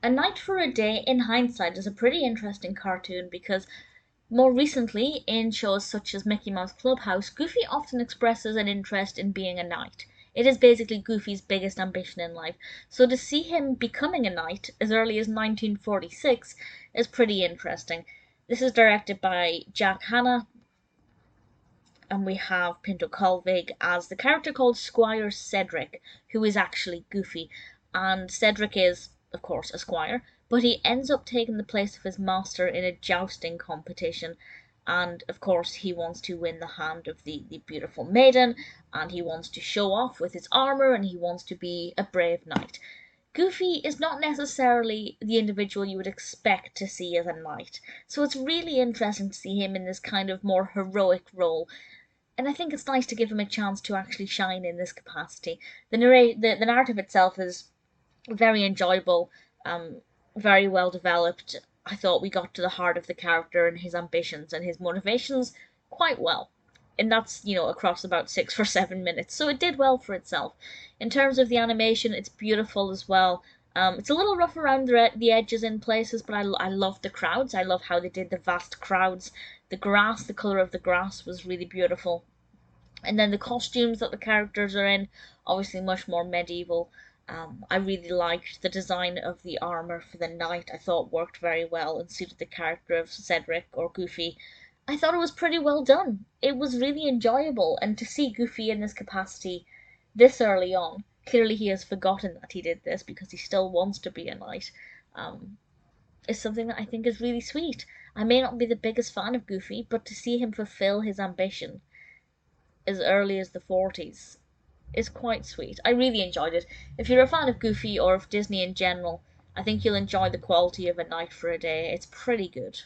A Knight for a Day, in hindsight, is a pretty interesting cartoon because more recently, in shows such as Mickey Mouse Clubhouse, Goofy often expresses an interest in being a knight. It is basically Goofy's biggest ambition in life, so to see him becoming a knight as early as 1946 is pretty interesting. This is directed by Jack Hanna, and we have Pinto Colvig as the character called Squire Cedric, who is actually Goofy. And Cedric is, of course, a squire, but he ends up taking the place of his master in a jousting competition. And of course, he wants to win the hand of the beautiful maiden, and he wants to show off with his armor, and he wants to be a brave knight. Goofy is not necessarily the individual you would expect to see as a knight, so it's really interesting to see him in this kind of more heroic role. And I think it's nice to give him a chance to actually shine in this capacity. The narrative itself is very enjoyable, very well developed. I thought we got to the heart of the character and his ambitions and his motivations quite well. And that's, across about 6 or 7 minutes. So it did well for itself. In terms of the animation, it's beautiful as well. It's a little rough around the edges in places, but I love the crowds. I love how they did the vast crowds. The grass, the colour of the grass was really beautiful. And then the costumes that the characters are in, obviously much more medieval. I really liked the design of the armour for the knight. I thought worked very well and suited the character of Cedric or Goofy. I thought it was pretty well done. It was really enjoyable, and to see Goofy in this capacity this early on, clearly he has forgotten that he did this because he still wants to be a knight, is something that I think is really sweet. I may not be the biggest fan of Goofy, but to see him fulfill his ambition as early as the 40s is quite sweet. I really enjoyed it. If you're a fan of Goofy or of Disney in general, I think you'll enjoy the quality of A Knight for a Day. It's pretty good.